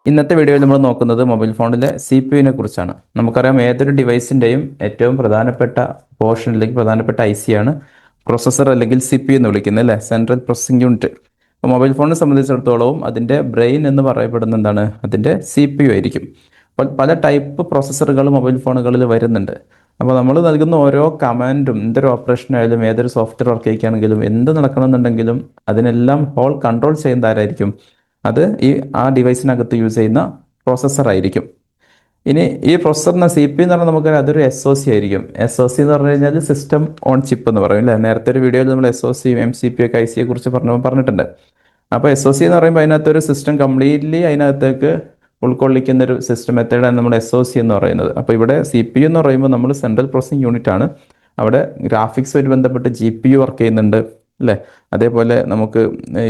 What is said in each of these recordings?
ഇന്നത്തെ വീഡിയോയിൽ നമ്മൾ നോക്കുന്നത് മൊബൈൽ ഫോണിലെ CPU കുറിച്ചാണ്. നമുക്കറിയാം ഏതൊരു ഡിവൈസിൻ്റെയും ഏറ്റവും പ്രധാനപ്പെട്ട പോർഷൻ അല്ലെങ്കിൽ പ്രധാനപ്പെട്ട IC ആണ് പ്രൊസസ്സർ അല്ലെങ്കിൽ CPU എന്ന് വിളിക്കുന്നത് അല്ലേ, സെൻട്രൽ പ്രോസസ്സിംഗ് യൂണിറ്റ്. അപ്പോൾ മൊബൈൽ ഫോണിനെ സംബന്ധിച്ചിടത്തോളം അതിൻ്റെ ബ്രെയിൻ എന്ന് പറയപ്പെടുന്ന എന്താണ്, അതിൻ്റെ CPU ആയിരിക്കും. അപ്പോൾ പല ടൈപ്പ് പ്രോസസ്സറുകൾ മൊബൈൽ ഫോണുകളിൽ വരുന്നുണ്ട്. അപ്പോൾ നമ്മൾ നൽകുന്ന ഓരോ കമാൻഡും, എന്തൊരു ഓപ്പറേഷൻ ആയാലും ഏതൊരു സോഫ്റ്റ്വെയർ വർക്ക് ചെയ്യിക്കുകയാണെങ്കിലും എന്ത് നടക്കണമെന്നുണ്ടെങ്കിലും അതിനെല്ലാം ഹോൾ കൺട്രോൾ ചെയ്യുന്ന ആരായിരിക്കും, അത് ആ ഡിവൈസിനകത്ത് യൂസ് ചെയ്യുന്ന പ്രോസസ്സർ ആയിരിക്കും. ഇനി ഈ പ്രോസസ്സറിന് CPU എന്ന് പറഞ്ഞാൽ നമുക്ക് അതൊരു SoC ആയിരിക്കും. SoC എന്ന് പറഞ്ഞു കഴിഞ്ഞാൽ സിസ്റ്റം ഓൺ ചിപ്പ് എന്ന് പറയും അല്ലേ. നേരത്തെ ഒരു വീഡിയോയിൽ നമ്മൾ SoC MCP ഒക്കെ IC കുറിച്ച് പറഞ്ഞിട്ടുണ്ട്. അപ്പോൾ SoC എന്ന് പറയുമ്പോൾ അതിനകത്തൊരു സിസ്റ്റം കംപ്ലീറ്റ്ലി അതിനകത്തേക്ക് ഉൾക്കൊള്ളിക്കുന്ന ഒരു സിസ്റ്റം മെത്തേഡാണ് നമ്മൾ SoC എന്ന് പറയുന്നത്. അപ്പോൾ ഇവിടെ CPU എന്ന് പറയുമ്പോൾ നമ്മൾ സെൻട്രൽ പ്രോസസ്സിംഗ് യൂണിറ്റ് ആണ്. അവിടെ ഗ്രാഫിക്സുമായിട്ട് ബന്ധപ്പെട്ട് GPU വർക്ക് ചെയ്യുന്നുണ്ട് അല്ലേ. അതേപോലെ നമുക്ക്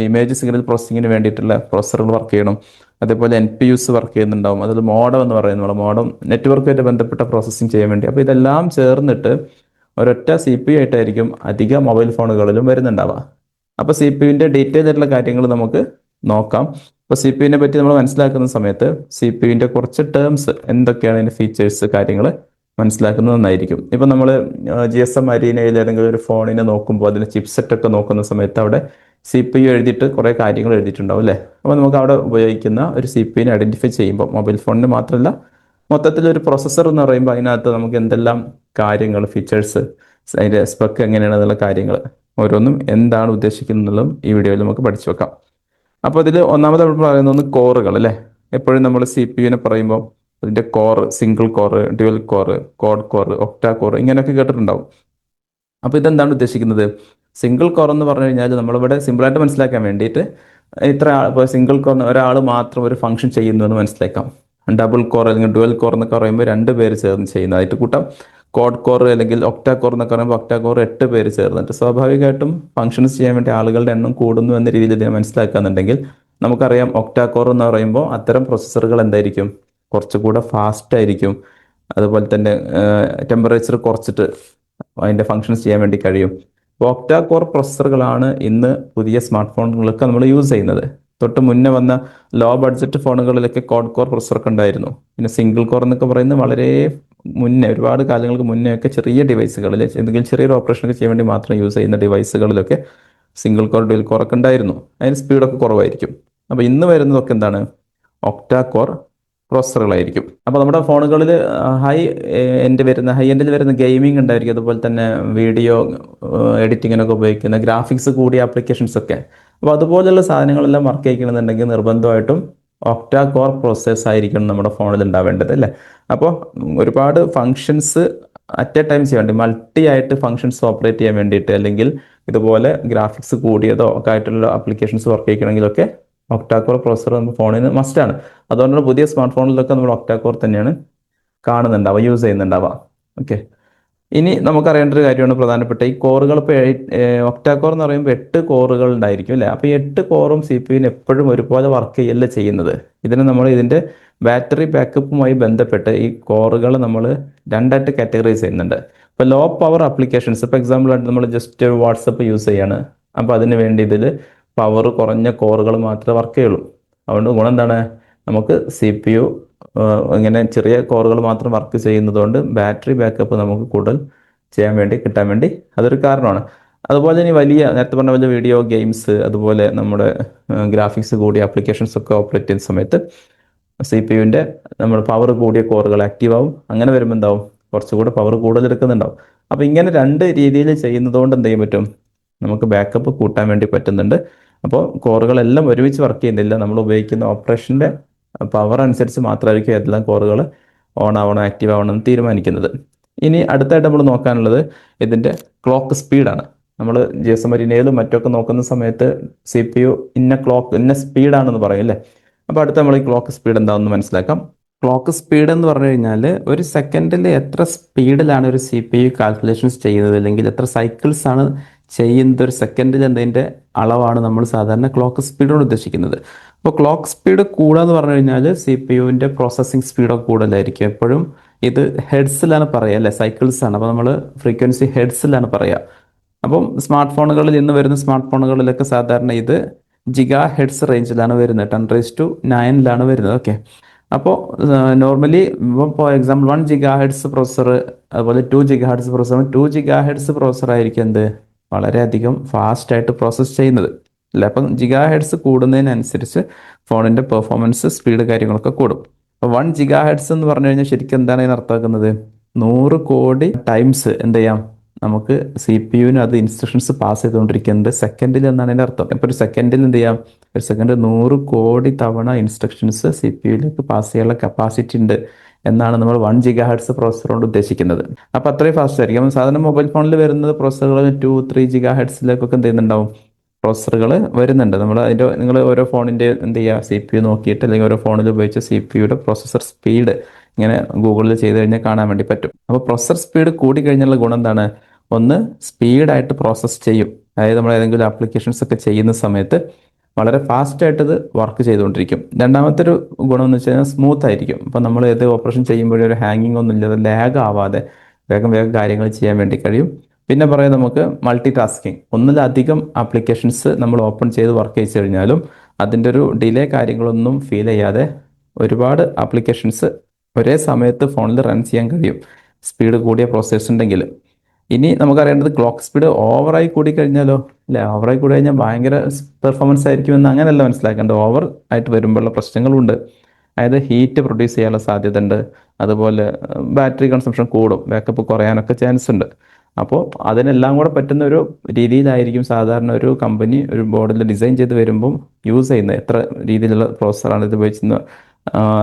ഇമേജ് സിഗ്നൽ പ്രോസസ്സിങ്ങിന് വേണ്ടിയിട്ടുള്ള പ്രോസസ്സറുകൾ വർക്ക് ചെയ്യണം. അതേപോലെ NPUs വർക്ക് ചെയ്യുന്നുണ്ടാവും. അതിൽ മോഡം എന്ന് പറയുന്നത് മോഡം നെറ്റ്വർക്കുമായിട്ട് ബന്ധപ്പെട്ട പ്രോസസ്സിങ് ചെയ്യാൻ വേണ്ടി. അപ്പോൾ ഇതെല്ലാം ചേർന്നിട്ട് ഒരൊറ്റ CPU ആയിട്ടായിരിക്കും അധിക മൊബൈൽ ഫോണുകളിലും വരുന്നുണ്ടാവുക. അപ്പോൾ CPU ഡീറ്റെയിൽ ആയിട്ടുള്ള കാര്യങ്ങൾ നമുക്ക് നോക്കാം. അപ്പോൾ CPU പറ്റി നമ്മൾ മനസ്സിലാക്കുന്ന സമയത്ത് CPU കുറച്ച് ടേംസ് എന്തൊക്കെയാണ്, അതിൻ്റെ ഫീച്ചേഴ്സ്, കാര്യങ്ങൾ മനസ്സിലാക്കുന്നത് നന്നായിരിക്കും. ഇപ്പം നമ്മൾ GSM അരീനയിൽ ഏതെങ്കിലും ഒരു ഫോണിനെ നോക്കുമ്പോൾ അതിൻ്റെ ചിപ്സെറ്റ് ഒക്കെ നോക്കുന്ന സമയത്ത് അവിടെ CPU എഴുതിയിട്ട് കുറേ കാര്യങ്ങൾ എഴുതിയിട്ടുണ്ടാവും അല്ലേ. അപ്പോൾ നമുക്ക് അവിടെ ഉപയോഗിക്കുന്ന ഒരു CPU ഐഡൻറ്റിഫൈ ചെയ്യുമ്പോൾ മൊബൈൽ ഫോണിന് മാത്രമല്ല മൊത്തത്തിലൊരു പ്രോസസ്സർ എന്ന് പറയുമ്പോൾ അതിനകത്ത് നമുക്ക് എന്തെല്ലാം കാര്യങ്ങൾ, ഫീച്ചേഴ്സ്, അതിൻ്റെ സ്പെക്ക് എങ്ങനെയാണെന്നുള്ള കാര്യങ്ങൾ ഓരോന്നും എന്താണ് ഉദ്ദേശിക്കുന്നതും ഈ വീഡിയോയിൽ നമുക്ക് പഠിച്ചു വെക്കാം. അപ്പോൾ ഇതിൽ ഒന്നാമത് നമ്മൾ പറയുന്നത് കോറുകൾ അല്ലേ. എപ്പോഴും നമ്മൾ CPU പറയുമ്പോൾ അതിൻ്റെ core, single core, dual core, quad core, octa core, ഇങ്ങനെയൊക്കെ കേട്ടിട്ടുണ്ടാവും. അപ്പോൾ ഇതെന്താണ് ഉദ്ദേശിക്കുന്നത്? സിംഗിൾ കോർ എന്ന് പറഞ്ഞു കഴിഞ്ഞാൽ നമ്മളിവിടെ സിമ്പിളായിട്ട് മനസ്സിലാക്കാൻ വേണ്ടിയിട്ട് ഇപ്പോൾ സിംഗിൾ കോർ ഒരാൾ മാത്രം ഒരു ഫംഗ്ഷൻ ചെയ്യുന്നു എന്ന് മനസ്സിലാക്കാം. ഡബിൾ കോർ അല്ലെങ്കിൽ ഡ്യുവൽ കോർ എന്നൊക്കെ പറയുമ്പോൾ 2 പേര് ചേർന്ന് ചെയ്യുന്നതായിട്ട് കൂട്ടാം. ക്വാഡ് കോർ അല്ലെങ്കിൽ ഒക്ടാ കോർ എന്നൊക്കെ പറയുമ്പോൾ ഒക്ടാ കോർ 8 പേര് ചേർന്നിട്ട് സ്വാഭാവികമായിട്ടും ഫംഗ്ഷൻസ് ചെയ്യാൻ വേണ്ടി ആളുകളുടെ എണ്ണം കൂടുന്നു എന്ന രീതിയിൽ ഇതിനെ മനസ്സിലാക്കാന്നുണ്ടെങ്കിൽ നമുക്കറിയാം ഒക്ടാ കോർ എന്ന് പറയുമ്പോൾ അത്തരം പ്രോസസ്സറുകൾ എന്തായിരിക്കും, കുറച്ചുകൂടെ ഫാസ്റ്റ് ആയിരിക്കും. അതുപോലെ തന്നെ ടെമ്പറേച്ചർ കുറച്ചിട്ട് അതിൻ്റെ ഫങ്ഷൻസ് ചെയ്യാൻ വേണ്ടി കഴിയും. ഒക്ടാ കോർ പ്രോസസ്സറുകളാണ് ഇന്ന് പുതിയ സ്മാർട്ട് ഫോണുകളൊക്കെ നമ്മൾ യൂസ് ചെയ്യുന്നത്. തൊട്ട് മുന്നേ വന്ന ലോ ബഡ്ജറ്റ് ഫോണുകളിലൊക്കെ ക്വാഡ് കോർ പ്രോസസ്സറൊക്കെ ഉണ്ടായിരുന്നു. പിന്നെ സിംഗിൾ കോർ എന്നൊക്കെ പറയുന്നത് വളരെ മുന്നേ, ഒരുപാട് കാലങ്ങൾക്ക് മുന്നേ ഒക്കെ ചെറിയ ഡിവൈസുകളിൽ എന്തെങ്കിലും ചെറിയൊരു ഓപ്പറേഷനൊക്കെ ചെയ്യാൻ വേണ്ടി മാത്രം യൂസ് ചെയ്യുന്ന ഡിവൈസുകളിലൊക്കെ സിംഗിൾ കോർ, ഡ്യുവൽ കോർ ഒക്കെ ഉണ്ടായിരുന്നു. അതിന് സ്പീഡൊക്കെ കുറവായിരിക്കും. അപ്പോൾ ഇന്ന് വരുന്നതൊക്കെ എന്താണ്, ഒക്ടാ കോർ പ്രോസസ്സറുകളായിരിക്കും. അപ്പോൾ നമ്മുടെ ഫോണുകളിൽ ഹൈ എൻഡിൽ വരുന്ന ഗെയിമിംഗ് ഉണ്ടായിരിക്കും. അതുപോലെ തന്നെ വീഡിയോ എഡിറ്റിങ്ങിനൊക്കെ ഉപയോഗിക്കുന്ന ഗ്രാഫിക്സ് കൂടിയ ആപ്ലിക്കേഷൻസ് ഒക്കെ. അപ്പോൾ അതുപോലെയുള്ള സാധനങ്ങളെല്ലാം വർക്ക് ചെയ്യിക്കണമെന്നുണ്ടെങ്കിൽ നിർബന്ധമായിട്ടും ഒക്ടാ കോർ പ്രോസസ്സേഴ്സ് ആയിരിക്കണം നമ്മുടെ ഫോണിൽ ഉണ്ടാവേണ്ടത് അല്ലേ. അപ്പോൾ ഒരുപാട് ഫങ്ഷൻസ് അറ്റ് എ ടൈം ചെയ്യാൻ വേണ്ടി, മൾട്ടി ആയിട്ട് ഫങ്ഷൻസ് ഓപ്പറേറ്റ് ചെയ്യാൻ വേണ്ടിയിട്ട്, അല്ലെങ്കിൽ ഇതുപോലെ ഗ്രാഫിക്സ് കൂടിയതോ ഒക്കെ ആയിട്ടുള്ള ആപ്ലിക്കേഷൻസ് വർക്ക് ചെയ്യിക്കണമെങ്കിലൊക്കെ ഒക്ടാ കോർ പ്രോസസ്സർ നമ്മുടെ ഫോണിന് മസ്റ്റാണ്. അതുകൊണ്ടാണ് പുതിയ സ്മാർട്ട് ഫോണിലൊക്കെ നമ്മൾ ഒക്ടാ കോർ തന്നെയാണ് കാണുന്നുണ്ടാവുക, യൂസ് ചെയ്യുന്നുണ്ടാവുക. ഓക്കെ, ഇനി നമുക്കറിയേണ്ട ഒരു കാര്യമാണ് പ്രധാനപ്പെട്ട ഈ കോറുകൾ. ഇപ്പോൾ ഒക്ടാ കോർ എന്ന് പറയുമ്പോൾ 8 കോറുകൾ ഉണ്ടായിരിക്കും അല്ലേ. അപ്പോൾ ഈ 8 കോറും CPU എപ്പോഴും ഒരുപോലെ വർക്ക് ചെയ്യല്ല ചെയ്യുന്നത്. നമ്മൾ ഇതിൻ്റെ ബാറ്ററി ബാക്കപ്പുമായി ബന്ധപ്പെട്ട് ഈ കോറുകൾ നമ്മൾ 2ആയിട്ട് കാറ്റഗറൈസ് ചെയ്യുന്നുണ്ട്. ഇപ്പോൾ ലോ പവർ ആപ്ലിക്കേഷൻസ്, ഇപ്പോൾ എക്സാമ്പിൾ ആയിട്ട് നമ്മൾ ജസ്റ്റ് വാട്സപ്പ് യൂസ് ചെയ്യാണ്. അപ്പോൾ അതിന് വേണ്ടി ഇതിൽ പവർ കുറഞ്ഞ കോറുകൾ മാത്രമേ വർക്ക് ചെയ്യുള്ളൂ. അതുകൊണ്ട് ഗുണം എന്താണ്, നമുക്ക് CPU ഇങ്ങനെ ചെറിയ കോറുകൾ മാത്രം വർക്ക് ചെയ്യുന്നതുകൊണ്ട് ബാറ്ററി ബാക്കപ്പ് നമുക്ക് കൂടുതൽ കിട്ടാൻ വേണ്ടി അതൊരു കാരണമാണ്. അതുപോലെ ഇനി നേരത്തെ പറഞ്ഞ പോലെ വീഡിയോ ഗെയിംസ്, അതുപോലെ നമ്മുടെ ഗ്രാഫിക്സ് കൂടിയ ആപ്ലിക്കേഷൻസ് ഒക്കെ ഓപ്പറേറ്റ് ചെയ്യുന്ന സമയത്ത് CPU നമ്മൾ പവർ കൂടിയ കോറുകൾ ആക്റ്റീവ് ആവും. അങ്ങനെ വരുമ്പോൾ എന്താവും, കുറച്ചുകൂടെ പവർ കൂടുതൽ എടുക്കുന്നുണ്ടാവും. അപ്പോൾ ഇങ്ങനെ 2 രീതിയിൽ ചെയ്യുന്നതുകൊണ്ട് എന്ത് ചെയ്യാൻ പറ്റും, നമുക്ക് ബാക്കപ്പ് കൂട്ടാൻ വേണ്ടി പറ്റുന്നുണ്ട്. അപ്പോൾ കോറുകളെല്ലാം ഒരുമിച്ച് വർക്ക് ചെയ്യുന്നില്ല. നമ്മൾ ഉപയോഗിക്കുന്ന ഓപ്പറേഷൻ്റെ പവർ അനുസരിച്ച് മാത്രമായിരിക്കും ഏതെല്ലാം കോറുകൾ ഓൺ ആവണം, ആക്റ്റീവ് ആവണം എന്ന് തീരുമാനിക്കുന്നത്. ഇനി അടുത്തായിട്ട് നമ്മൾ നോക്കാനുള്ളത് ഇതിൻ്റെ ക്ലോക്ക് സ്പീഡാണ്. നമ്മൾ GSM അരീനയിലും മറ്റൊക്കെ നോക്കുന്ന സമയത്ത് CPU ഇന്ന സ്പീഡാണെന്ന് പറയും അല്ലേ. അപ്പോൾ അടുത്ത നമ്മൾ ഈ ക്ലോക്ക് സ്പീഡ് എന്താണെന്ന് മനസ്സിലാക്കാം. ക്ലോക്ക് സ്പീഡ് എന്ന് പറഞ്ഞു കഴിഞ്ഞാൽ ഒരു സെക്കൻഡിൽ എത്ര സ്പീഡിലാണ് ഒരു CPU കാൽക്കുലേഷൻസ് ചെയ്യുന്നത്, അല്ലെങ്കിൽ എത്ര സൈക്കിൾസ് ആണ് ചെയ്യുന്നത് ഒരു സെക്കൻഡിൽ എന്നതിൻ്റെ അളവാണ് നമ്മൾ സാധാരണ ക്ലോക്ക് സ്പീഡോട് ഉദ്ദേശിക്കുന്നത്. അപ്പോൾ ക്ലോക്ക് സ്പീഡ് കൂടുകയെന്ന് പറഞ്ഞു കഴിഞ്ഞാൽ CPU പ്രോസസ്സിംഗ് സ്പീഡൊക്കെ കൂടുതലായിരിക്കും. എപ്പോഴും ഇത് ഹെഡ്സിലാണ് പറയുക അല്ലേ, സൈക്കിൾസ് ആണ്. അപ്പോൾ നമ്മൾ ഫ്രീക്വൻസി ഹെഡ്സിലാണ് പറയുക. അപ്പം ഇന്ന് വരുന്ന സ്മാർട്ട് ഫോണുകളിലൊക്കെ സാധാരണ ഇത് ജിഗാ ഹെഡ്സ് റേഞ്ചിലാണ് വരുന്നത്, 10⁹ വരുന്നത്. ഓക്കെ. അപ്പോൾ നോർമലി ഇപ്പോൾ ഫോർ എക്സാമ്പിൾ 1 GHz പ്രോസസ്സർ, അതുപോലെ 2 GHz പ്രോസസ്സർ, 2 GHz ആയിരിക്കും എന്ത് വളരെയധികം ഫാസ്റ്റായിട്ട് പ്രോസസ്സ് ചെയ്യുന്നത് അല്ലേ. അപ്പം GHz കൂടുന്നതിനനുസരിച്ച് ഫോണിൻ്റെ പെർഫോമൻസ്, സ്പീഡ് കാര്യങ്ങളൊക്കെ കൂടും. അപ്പോൾ 1 GHz എന്ന് പറഞ്ഞു കഴിഞ്ഞാൽ ശരിക്കും എന്താണ് ഇതിന് അർത്ഥമാക്കുന്നത്? 100 കോടി ടൈംസ് എന്ത് ചെയ്യാം നമുക്ക് സി പി യുവിന് അത് ഇൻസ്ട്രക്ഷൻസ് പാസ് ചെയ്തുകൊണ്ടിരിക്കുന്നത് സെക്കൻഡിൽ എന്നാണ് അതിൻ്റെ അർത്ഥം. ഇപ്പോൾ ഒരു സെക്കൻഡിൽ എന്ത് ചെയ്യാം, ഒരു സെക്കൻഡ് 100 കോടി തവണ ഇൻസ്ട്രക്ഷൻസ് സി പി യുയിലേക്ക് പാസ് ചെയ്യാനുള്ള കപ്പാസിറ്റി ഉണ്ട് എന്നാണ് നമ്മൾ 1 GHz പ്രോസസ്സർ കൊണ്ട് ഉദ്ദേശിക്കുന്നത്. അപ്പോൾ അത്രയും ഫാസ്റ്റ് ആയിരിക്കും. അപ്പോൾ സാധാരണ മൊബൈൽ ഫോണിൽ വരുന്നത് പ്രോസസ്സറുകൾ 2-3 GHz എന്ത് ചെയ്യുന്നുണ്ടാവും, പ്രോസസ്സറുകൾ വരുന്നുണ്ട്. നമ്മൾ അതിൻ്റെ നിങ്ങൾ ഓരോ ഫോണിൻ്റെ എന്ത് ചെയ്യുക, സി പി യു നോക്കിയിട്ട് അല്ലെങ്കിൽ ഓരോ ഫോണിൽ ഉപയോഗിച്ച സി പി യുടെ പ്രോസസ്സർ സ്പീഡ് ഇങ്ങനെ ഗൂഗിളിൽ ചെയ്ത് കഴിഞ്ഞാൽ കാണാൻ വേണ്ടി പറ്റും. അപ്പോൾ പ്രോസസ്സർ സ്പീഡ് കൂടി കഴിഞ്ഞുള്ള ഗുണം എന്താണ്? ഒന്ന്, സ്പീഡായിട്ട് പ്രോസസ്സ് ചെയ്യും. അതായത് നമ്മൾ ഏതെങ്കിലും ആപ്ലിക്കേഷൻസ് ഒക്കെ ചെയ്യുന്ന സമയത്ത് വളരെ ഫാസ്റ്റായിട്ട് ഇത് വർക്ക് ചെയ്തുകൊണ്ടിരിക്കും. രണ്ടാമത്തെ ഒരു ഗുണം എന്ന് വെച്ച് കഴിഞ്ഞാൽ സ്മൂത്ത് ആയിരിക്കും. അപ്പോൾ നമ്മൾ ഏത് ഓപ്പറേഷൻ ചെയ്യുമ്പോഴും ഒരു ഹാങ്ങിങ് ഒന്നും ഇല്ലാതെ ലാഗ് ആവാതെ വേഗം കാര്യങ്ങൾ ചെയ്യാൻ വേണ്ടി കഴിയും. പിന്നെ പറയാം നമുക്ക് മൾട്ടി ടാസ്കിങ്, ഒന്നിലധികം ആപ്ലിക്കേഷൻസ് നമ്മൾ ഓപ്പൺ ചെയ്ത് വർക്ക് ചെയ്ത് കഴിഞ്ഞാലും അതിൻ്റെ ഒരു ഡിലേ കാര്യങ്ങളൊന്നും ഫീൽ ചെയ്യാതെ ഒരുപാട് ആപ്ലിക്കേഷൻസ് ഒരേ സമയത്ത് ഫോണിൽ റൺ ചെയ്യാൻ കഴിയും, സ്പീഡ് കൂടിയ പ്രോസസ്സേഴ്സ് ഉണ്ടെങ്കിൽ. ഇനി നമുക്കറിയേണ്ടത് ക്ലോക്ക് സ്പീഡ് ഓവറായി കൂടി കഴിഞ്ഞാലോ, അല്ലേ? ഓവറായി കൂടി കഴിഞ്ഞാൽ ഭയങ്കര പെർഫോമൻസ് ആയിരിക്കുമെന്ന് അങ്ങനെയല്ല മനസ്സിലാക്കേണ്ടത്. ഓവർ ആയിട്ട് വരുമ്പോഴുള്ള പ്രശ്നങ്ങളുണ്ട്. അതായത് ഹീറ്റ് പ്രൊഡ്യൂസ് ചെയ്യാനുള്ള സാധ്യത ഉണ്ട്, അതുപോലെ ബാറ്ററി കൺസംഷൻ കൂടും, ബാക്കപ്പ് കുറയാനൊക്കെ ചാൻസ് ഉണ്ട്. അപ്പോൾ അതിനെല്ലാം കൂടെ പറ്റുന്ന ഒരു രീതിയിലായിരിക്കും സാധാരണ ഒരു കമ്പനി ഒരു ബോർഡിൽ ഡിസൈൻ ചെയ്ത് വരുമ്പം യൂസ് ചെയ്യുന്നത്. എത്ര രീതിയിലുള്ള പ്രോസസ്സറാണ് ഇത് ഉപയോഗിച്ചിരുന്നത്,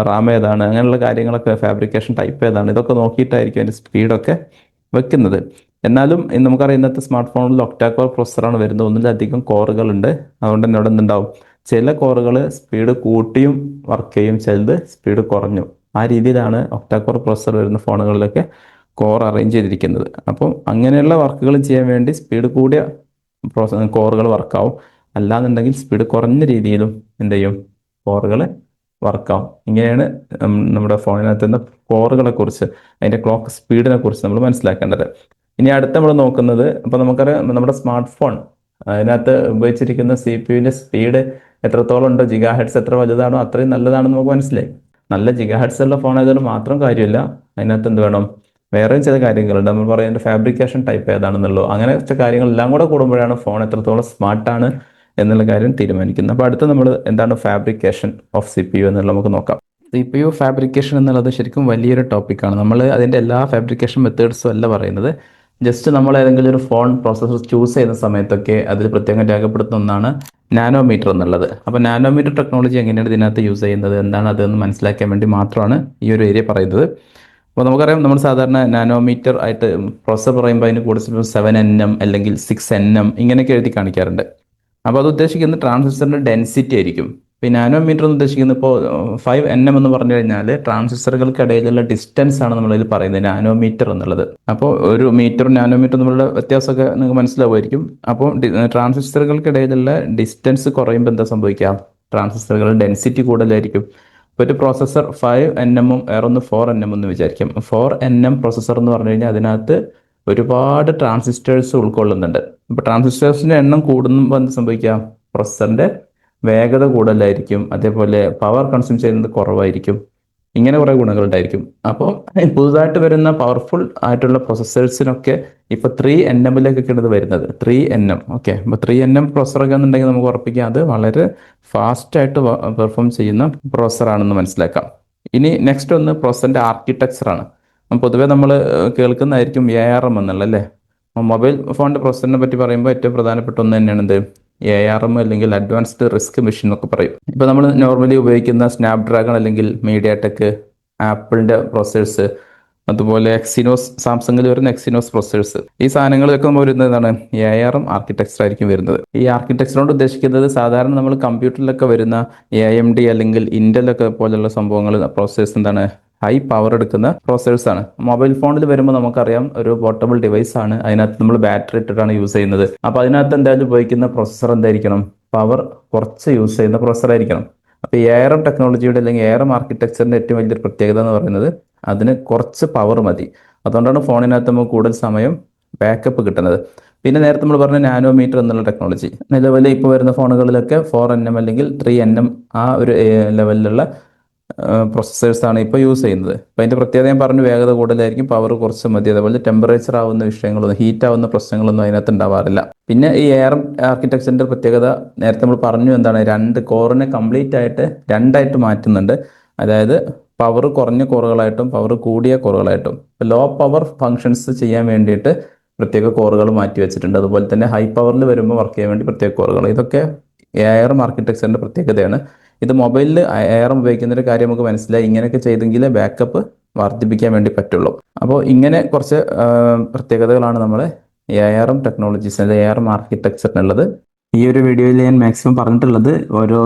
റാം ഏതാണ്, അങ്ങനെയുള്ള കാര്യങ്ങളൊക്കെ, ഫാബ്രിക്കേഷൻ ടൈപ്പ് ഏതാണ്, ഇതൊക്കെ നോക്കിയിട്ടായിരിക്കും അതിൻ്റെ സ്പീഡൊക്കെ വെക്കുന്നത്. എന്നാലും നമുക്കറിയാം ഇന്നത്തെ സ്മാർട്ട് ഫോണിൽ ഒക്ടാ കോർ പ്രോസസ്സറാണ് വരുന്നത്, ഒന്നിലധികം കോറുകളുണ്ട്. അതുകൊണ്ട് തന്നെ അവിടെ എന്തുണ്ടാവും, ചില കോറുകൾ സ്പീഡ് കൂട്ടിയും വർക്ക് ചെയ്യും, ചിലത് സ്പീഡ് കുറഞ്ഞു. ആ രീതിയിലാണ് ഒക്ടാ കോർ പ്രോസസ്സർ വരുന്ന ഫോണുകളിലൊക്കെ കോർ അറേഞ്ച് ചെയ്തിരിക്കുന്നത്. അപ്പം അങ്ങനെയുള്ള വർക്കുകൾ ചെയ്യാൻ വേണ്ടി സ്പീഡ് കൂടിയ കോറുകൾ വർക്കാവും, അല്ലാന്നുണ്ടെങ്കിൽ സ്പീഡ് കുറഞ്ഞ രീതിയിലും എന്ത് ചെയ്യും, കോറുകൾ വർക്കാവും. ഇങ്ങനെയാണ് നമ്മുടെ ഫോണിനകത്ത് നിന്ന് കോറുകളെ കുറിച്ച്, അതിൻ്റെ ക്ലോക്ക് സ്പീഡിനെ കുറിച്ച് നമ്മൾ മനസ്സിലാക്കേണ്ടത്. ഇനി അടുത്ത് നമ്മൾ നോക്കുന്നത്, ഇപ്പോൾ നമുക്കറിയാം നമ്മുടെ സ്മാർട്ട് ഫോൺ അതിനകത്ത് ഉപയോഗിച്ചിരിക്കുന്ന സി പി യുവിൻ്റെ സ്പീഡ് എത്രത്തോളം ഉണ്ടോ, GHz എത്ര വലുതാണോ അത്രയും നല്ലതാണെന്ന് നമുക്ക് മനസ്സിലായി. നല്ല GHz ഉള്ള ഫോൺ ആയതുകൊണ്ട് മാത്രം കാര്യമില്ല, അതിനകത്ത് എന്ത് വേണം, വേറെയും ചില കാര്യങ്ങളുണ്ട്. നമ്മൾ പറയുന്നത് ഫാബ്രിക്കേഷൻ ടൈപ്പ് ഏതാണെന്നുള്ളൂ, അങ്ങനെ ചില കാര്യങ്ങളെല്ലാം കൂടെ കൂടുമ്പോഴാണ് ഫോൺ എത്രത്തോളം സ്മാർട്ടാണ് എന്നുള്ള കാര്യം തീരുമാനിക്കുന്നത്. അപ്പോൾ അടുത്ത് നമ്മൾ എന്താണ് fabrication of C P U എന്നുള്ളത് നമുക്ക് നോക്കാം. സി പി യു ഫാബ്രിക്കേഷൻ എന്നുള്ളത് ശരിക്കും വലിയൊരു ടോപ്പിക്കാണ്. നമ്മൾ അതിൻ്റെ എല്ലാ ഫാബ്രിക്കേഷൻ മെത്തേഡ്സും അല്ല പറയുന്നത്, ജസ്റ്റ് നമ്മൾ ഏതെങ്കിലും ഒരു ഫോൺ പ്രോസസ്സർ ചൂസ് ചെയ്യുന്ന സമയത്തൊക്കെ അതിൽ പ്രത്യേകം രേഖപ്പെടുത്തുന്ന ഒന്നാണ് നാനോമീറ്റർ എന്നുള്ളത്. അപ്പോൾ നാനോമീറ്റർ ടെക്നോളജി എങ്ങനെയാണ് ഇതിനകത്ത് യൂസ് ചെയ്യുന്നത്, എന്താണ് അതെന്ന് മനസ്സിലാക്കാൻ വേണ്ടി മാത്രമാണ് ഈ ഒരു ഏരിയ പറയുന്നത്. അപ്പോൾ നമുക്കറിയാം നമ്മൾ സാധാരണ നാനോമീറ്റർ ആയിട്ട് പ്രോസസ്സർ പറയുമ്പോൾ അതിന് കൂടുതൽ 7nm അല്ലെങ്കിൽ 6nm ഇങ്ങനെയൊക്കെ എഴുതി കാണിക്കാറുണ്ട്. അപ്പോൾ അത് ഉദ്ദേശിക്കുന്നത് ട്രാൻസിസ്റ്ററിൻ്റെ ഡെൻസിറ്റി ആയിരിക്കും. ഇപ്പോൾ നാനോമീറ്റർ എന്ന് ഉദ്ദേശിക്കുന്നത് ഇപ്പോൾ 5nm എന്ന് പറഞ്ഞു കഴിഞ്ഞാൽ ട്രാൻസിസ്റ്ററുകൾക്കിടയിലുള്ള ഡിസ്റ്റൻസ് ആണ് നമ്മളിൽ പറയുന്നത് നാനോമീറ്റർ എന്നുള്ളത്. അപ്പോൾ ഒരു മീറ്ററും നാനോമീറ്ററും തമ്മിലുള്ള വ്യത്യാസമൊക്കെ നിങ്ങൾക്ക് മനസ്സിലാവുമായിരിക്കും. അപ്പോൾ ട്രാൻസിസ്റ്ററുകൾക്കിടയിലുള്ള ഡിസ്റ്റൻസ് കുറയുമ്പോൾ എന്താ സംഭവിക്കുക, ട്രാൻസിസ്റ്ററുകളുടെ ഡെൻസിറ്റി കൂടുതലായിരിക്കും. ഇപ്പോൾ ഒരു പ്രോസസ്സർ 5nm വേറൊന്ന് 4nm എന്ന് വിചാരിക്കും. 4nm പ്രോസസ്സർ എന്ന് പറഞ്ഞു കഴിഞ്ഞാൽ അതിനകത്ത് ഒരുപാട് ട്രാൻസിസ്റ്റേഴ്സ് ഉൾക്കൊള്ളുന്നുണ്ട്. ഇപ്പോൾ ട്രാൻസിസ്റ്റേഴ്സിൻ്റെ എണ്ണം കൂടുമ്പോൾ എന്ത് സംഭവിക്കുക, പ്രോസസ്സറിൻ്റെ വേഗത കൂടുതലായിരിക്കും, അതേപോലെ പവർ കൺസ്യൂം ചെയ്യുന്നത് കുറവായിരിക്കും, ഇങ്ങനെ കുറേ ഗുണങ്ങളുണ്ടായിരിക്കും. അപ്പോൾ പുതുതായിട്ട് വരുന്ന പവർഫുൾ ആയിട്ടുള്ള പ്രോസസ്സേഴ്സിനൊക്കെ ഇപ്പോൾ 3nm ഇത് വരുന്നത്, 3nm. ഓക്കെ, അപ്പോൾ 3nm പ്രോസസ്സറൊക്കെ എന്നുണ്ടെങ്കിൽ നമുക്ക് ഉറപ്പിക്കാം അത് വളരെ ഫാസ്റ്റായിട്ട് പെർഫോം ചെയ്യുന്ന പ്രോസസ്സറാണെന്ന് മനസ്സിലാക്കാം. ഇനി നെക്സ്റ്റ് ഒന്ന് പ്രോസസ്സറിൻ്റെ ആർക്കിടെക്ചറാണ്. പൊതുവെ നമ്മൾ കേൾക്കുന്നതായിരിക്കും ARM എന്നുള്ളത്, അല്ലേ? മൊബൈൽ ഫോണിൻ്റെ പ്രോസസ്സറിനെ പറ്റി പറയുമ്പോൾ ഏറ്റവും പ്രധാനപ്പെട്ട ഒന്ന് തന്നെയാണ് എന്ത്, ARM അല്ലെങ്കിൽ അഡ്വാൻസ്ഡ് റിസ്ക് മെഷീൻ എന്നൊക്കെ പറയും. ഇപ്പോൾ നമ്മൾ നോർമലി ഉപയോഗിക്കുന്ന സ്നാപ്ഡ്രാഗൺ അല്ലെങ്കിൽ MediaTek, ആപ്പിളിൻ്റെ പ്രോസസ്സേഴ്സ്, അതുപോലെ എക്സിനോസ്, സാംസങ്ങിൽ വരുന്ന എക്സിനോസ് പ്രോസസ്സേഴ്സ്, ഈ സാധനങ്ങളൊക്കെ നമ്മൾ വരുന്നതാണ് ARM ആർക്കിടെക്ചർ ആയിരിക്കും വരുന്നത്. ഈ ആർക്കിടെക്ചറോട് ഉദ്ദേശിക്കുന്നത് സാധാരണ നമ്മൾ കമ്പ്യൂട്ടറിലൊക്കെ വരുന്ന AMD അല്ലെങ്കിൽ ഇന്റലൊക്കെ പോലുള്ള സംഭവങ്ങൾ പ്രോസസ്സേഴ്സ് എന്താണ്, ഹൈ പവർ എടുക്കുന്ന പ്രോസസ്സേഴ്സ് ആണ്. മൊബൈൽ ഫോണിൽ വരുമ്പോൾ നമുക്കറിയാം ഒരു പോർട്ടബിൾ ഡിവൈസ് ആണ്, അതിനകത്ത് നമ്മൾ ബാറ്ററി ഇട്ടിട്ടാണ് യൂസ് ചെയ്യുന്നത്. അപ്പോൾ അതിനകത്ത് എന്തായാലും ഉപയോഗിക്കുന്ന പ്രോസസ്സർ എന്തായിരിക്കണം, പവർ കുറച്ച് യൂസ് ചെയ്യുന്ന പ്രോസസ്സർ ആയിരിക്കണം. അപ്പോൾ ARM ടെക്നോളജിയുടെ അല്ലെങ്കിൽ ARM ആർക്കിടെക്ചറിൻ്റെ ഏറ്റവും വലിയൊരു പ്രത്യേകത എന്ന് പറയുന്നത് അതിന് കുറച്ച് പവർ മതി. അതുകൊണ്ടാണ് ഫോണിനകത്ത് നമുക്ക് കൂടുതൽ സമയം ബാക്കപ്പ് കിട്ടുന്നത്. പിന്നെ നേരത്തെ നമ്മൾ പറഞ്ഞ നാനോമീറ്റർ എന്നുള്ള ടെക്നോളജി നിലവിൽ ഇപ്പോൾ വരുന്ന ഫോണുകളിലൊക്കെ 4nm അല്ലെങ്കിൽ 3nm ആ ഒരു ലെവലിലുള്ള പ്രോസസ്സേഴ്സാണ് ഇപ്പോൾ യൂസ് ചെയ്യുന്നത്. അപ്പോൾ അതിൻ്റെ പ്രത്യേകത ഞാൻ പറഞ്ഞു, വേഗത കൂടുതലായിരിക്കും, പവർ കുറച്ച് മതി, അതുപോലെ ടെമ്പറേച്ചർ ആവുന്ന വിഷയങ്ങളൊന്നും, ഹീറ്റ് ആവുന്ന പ്രശ്നങ്ങളൊന്നും അതിനകത്ത് ഉണ്ടാവാറില്ല. പിന്നെ ഈ ARM ആർക്കിടെക്ചറിൻ്റെ പ്രത്യേകത നേരത്തെ നമ്മൾ പറഞ്ഞു, എന്താണ്, 2 കോറിനെ കംപ്ലീറ്റ് ആയിട്ട് രണ്ടായിട്ട് മാറ്റുന്നുണ്ട്. അതായത് പവർ കുറഞ്ഞ കോറുകളായിട്ടും പവർ കൂടിയ കോറുകളായിട്ടും. ലോ പവർ ഫങ്ഷൻസ് ചെയ്യാൻ വേണ്ടിയിട്ട് പ്രത്യേക കോറുകൾ മാറ്റി വെച്ചിട്ടുണ്ട്. അതുപോലെ തന്നെ ഹൈ പവറിൽ വരുമ്പോൾ വർക്ക് ചെയ്യാൻ വേണ്ടി പ്രത്യേക കോറുകൾ. ഇതൊക്കെ ARM ആർക്കിടെക്ചറിൻ്റെ പ്രത്യേകതയാണ്. ഇത് മൊബൈലിൽ ARM ഉപയോഗിക്കുന്ന ഒരു കാര്യം നമുക്ക് മനസ്സിലായി, ഇങ്ങനെയൊക്കെ ചെയ്തെങ്കിലേ ബാക്കപ്പ് വർദ്ധിപ്പിക്കാൻ വേണ്ടി പറ്റുള്ളൂ. അപ്പോൾ ഇങ്ങനെ കുറച്ച് പ്രത്യേകതകളാണ് നമ്മൾ ARM ടെക്നോളജീസ് അല്ലെങ്കിൽ ARM ആർക്കിടെക്ചറിനുള്ളത്. ഈ ഒരു വീഡിയോയിൽ ഞാൻ മാക്സിമം പറഞ്ഞിട്ടുള്ളത്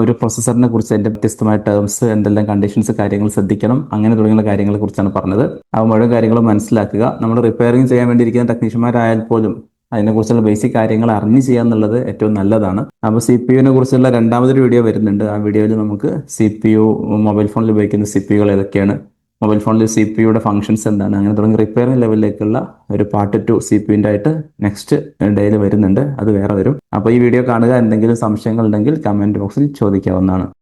ഒരു പ്രൊസസ്സറിനെ കുറിച്ച്, അതിൻ്റെ വ്യത്യസ്തമായ ടേംസ്, എന്തെല്ലാം കണ്ടീഷൻസ്, കാര്യങ്ങൾ ശ്രദ്ധിക്കണം, അങ്ങനെ തുടങ്ങിയുള്ള കാര്യങ്ങളെ കുറിച്ചാണ് പറഞ്ഞത്. ആ മുഴുവൻ കാര്യങ്ങളും മനസ്സിലാക്കുക. നമ്മൾ റിപ്പയറിംഗ് ചെയ്യാൻ വേണ്ടിയിരിക്കുന്ന ടെക്നീഷ്യന്മാരായാൽ പോലും അതിനെക്കുറിച്ചുള്ള ബേസിക് കാര്യങ്ങൾ അറിഞ്ഞ് ചെയ്യുക എന്നുള്ളത് ഏറ്റവും നല്ലതാണ്. അപ്പോൾ CPU കുറിച്ചുള്ള രണ്ടാമതൊരു വീഡിയോ വരുന്നുണ്ട്. ആ വീഡിയോയിൽ നമുക്ക് CPU, മൊബൈൽ ഫോണിൽ ഉപയോഗിക്കുന്ന CPU ഏതൊക്കെയാണ്, മൊബൈൽ ഫോണിൽ CPU ഫംഗ്ഷൻസ് എന്താണ്, അങ്ങനെ തുടങ്ങി റിപ്പയറിംഗ് ലെവലിലേക്കുള്ള ഒരു പാർട്ട് 2 CPU ആയിട്ട് നെക്സ്റ്റ് ഡേയിൽ വരുന്നുണ്ട്. അത് വേറെ വരും. അപ്പോൾ ഈ വീഡിയോ കാണുക. എന്തെങ്കിലും സംശയങ്ങൾ ഉണ്ടെങ്കിൽ കമൻറ്റ് ബോക്സിൽ ചോദിക്കാവുന്നതാണ്.